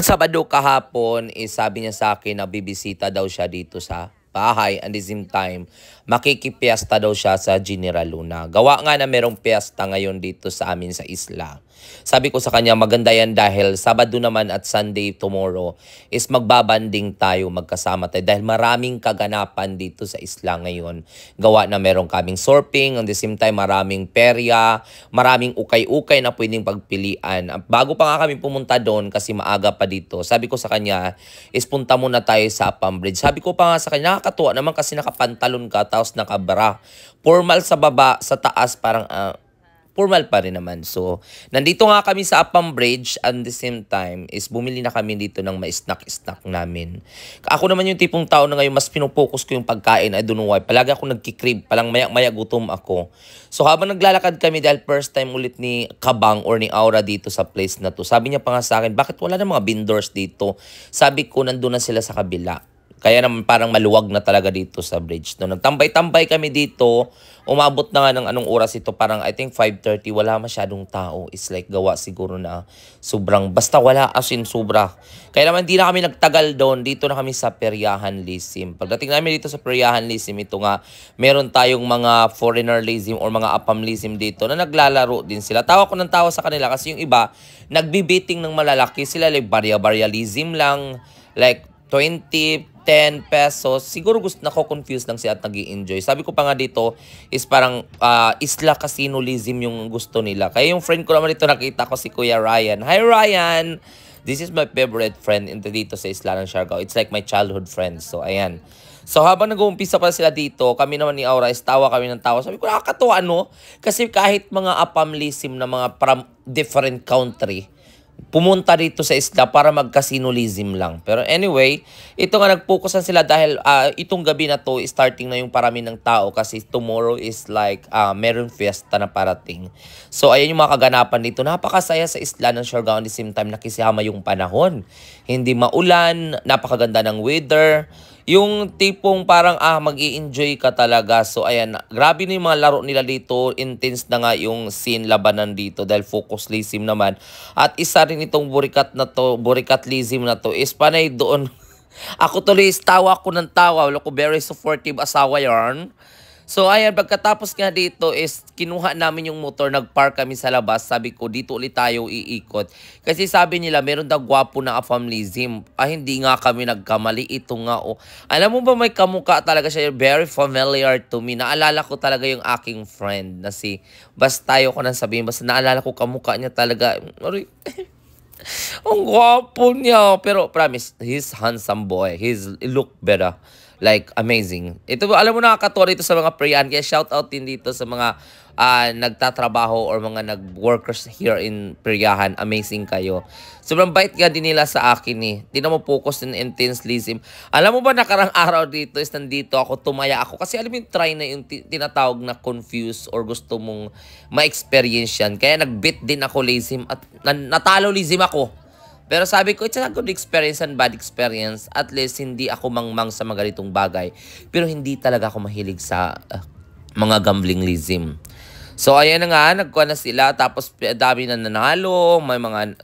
Sabado kahapon, sabi niya sa akin na bibisita daw siya dito sa bahay, and the same time, makikipiesta daw siya sa General Luna. Gawa nga na merong piesta ngayon dito sa amin sa isla. Sabi ko sa kanya, maganda yan dahil Sabado naman at Sunday tomorrow is magbabanding tayo, magkasama tayo. Dahil maraming kaganapan dito sa isla ngayon. Gawa na merong kaming surfing, at the same time maraming perya, maraming ukay-ukay na pwedeng pagpilian. Bago pa nga kami pumunta doon kasi maaga pa dito, sabi ko sa kanya, is punta muna tayo sa Apam Bridge. Sabi ko pa nga sa kanya, nakakatuwa naman kasi nakapantalon ka tapos nakabra. Formal sa baba, sa taas parang formal pa rin naman. So, nandito nga kami sa Apam Bridge, and the same time is bumili na kami dito ng ma-snack-snack namin. Ako naman yung tipong tao na ngayon mas pinopokus ko yung pagkain. I don't know why. Palagi ako nagkikrib. Palang maya-maya gutom ako. So, habang naglalakad kami dahil first time ulit ni Kabang or ni Aura dito sa place na to, sabi niya pa nga sa akin, bakit wala na mga vendors dito? Sabi ko, nandun na sila sa kabila. Kaya naman parang maluwag na talaga dito sa bridge. No, nagtambay-tambay kami dito. Umabot na nga ng anong oras ito. Parang I think 5:30. Wala masyadong tao. It's like gawa siguro na sobrang. Basta wala as in sobra. Kaya naman di na kami nagtagal doon. Dito na kami sa Periahan Lisim. Pagdating namin dito sa Periahan Lisim, ito nga, meron tayong mga foreigner Lisim or mga Apam Lisim dito na naglalaro din sila. Tawa ko ng tawa sa kanila kasi yung iba, nagbibiting ng malalaki. Sila like barya-barya Lisim lang. Like 20, 10 pesos. Siguro gusto nako-confuse lang siya at nag-i-enjoy. Sabi ko pa nga dito is parang isla casinolism yung gusto nila. Kaya yung friend ko naman dito nakita ko si Kuya Ryan. Hi Ryan! This is my favorite friend dito sa isla ng Siargao. It's like my childhood friend. So ayan. So habang nag-uumpisa pa sila dito, kami naman ni Aura is tawa kami ng tawa. Sabi ko nakakatuwa no? Kasi kahit mga apamlisim na mga from different country, pumunta dito sa isla para magkasinolism lang. Pero anyway, ito nga nag-focusan sila dahil itong gabi na to, starting na yung parami ng tao kasi tomorrow is like meron fiesta na parating. So ayan yung mga kaganapan dito. Napakasaya sa isla ng Siargao, at the same time nakisama yung panahon. Hindi maulan, napakaganda ng weather. Yung tipong parang mag-i-enjoy ka talaga. So ayan, grabe na yung mga laro nila dito. Intense na nga yung scene labanan dito dahil focus lisim naman. At isa rin itong burikat na to, burikat lisim na to is panay doon. Ako tuloy is tawa ko ng tawa. Wala ko very supportive asawa yarn. So ayan, pagkatapos nga dito is kinuha namin yung motor, nagpark kami sa labas. Sabi ko, dito ulit tayo iikot. Kasi sabi nila, meron daw gwapo na afamlism. Hindi nga kami nagkamali. Ito nga Alam mo ba may kamukha talaga siya, very familiar to me. Naalala ko talaga yung aking friend na si, basta tayo ko nang sabihin, basta naalala ko kamukha niya talaga. Ang gwapo niya. Pero promise, he's handsome boy. He look better. Like, amazing. Ito, alam mo nakakatuwa dito sa mga prayan. Kaya shout out din dito sa mga nagtatrabaho or mga nag-workers here in Periahan. Amazing kayo. Sobrang bait nga din nila sa akin eh. Di na mo focus in intenselism. Alam mo ba nakarang araw dito is nandito ako, tumaya ako. Kasi alam mo yung try na yung tinatawag na confuse or gusto mong ma-experience yan. Kaya nag-bit din ako lisim at natalo lisim ako. Pero sabi ko, it's a good experience and bad experience. At least, hindi ako mangmang sa mga ganitong bagay. Pero hindi talaga ako mahilig sa mga gambling-lism. So, ayan na nga, nagkuha na sila. Tapos, dami na nanalo. May mga,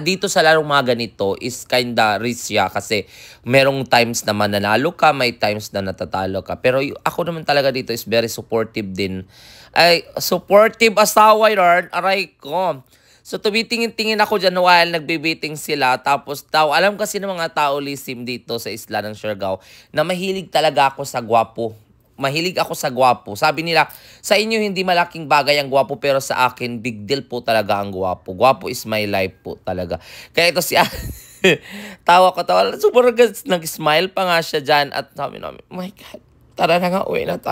dito sa larong mga ganito is kinda risk siya. Kasi, merong times na mananalo ka, may times na natatalo ka. Pero ako naman talaga dito is very supportive din. Ay, supportive asawa yun. Aray ko. So, tumitingin-tingin ako dyan while nagbibiting sila. Tapos, alam kasi ng mga tao lisim dito sa isla ng Siargao na mahilig talaga ako sa gwapo. Mahilig ako sa gwapo. Sabi nila, sa inyo hindi malaking bagay ang gwapo, pero sa akin, big deal po talaga ang gwapo. Gwapo is my life po talaga. Kaya ito si tawa ko. Sobrang nag-smile pa nga siya dyan. At sabi namin, oh my God, tara na nga, uwi na tayo.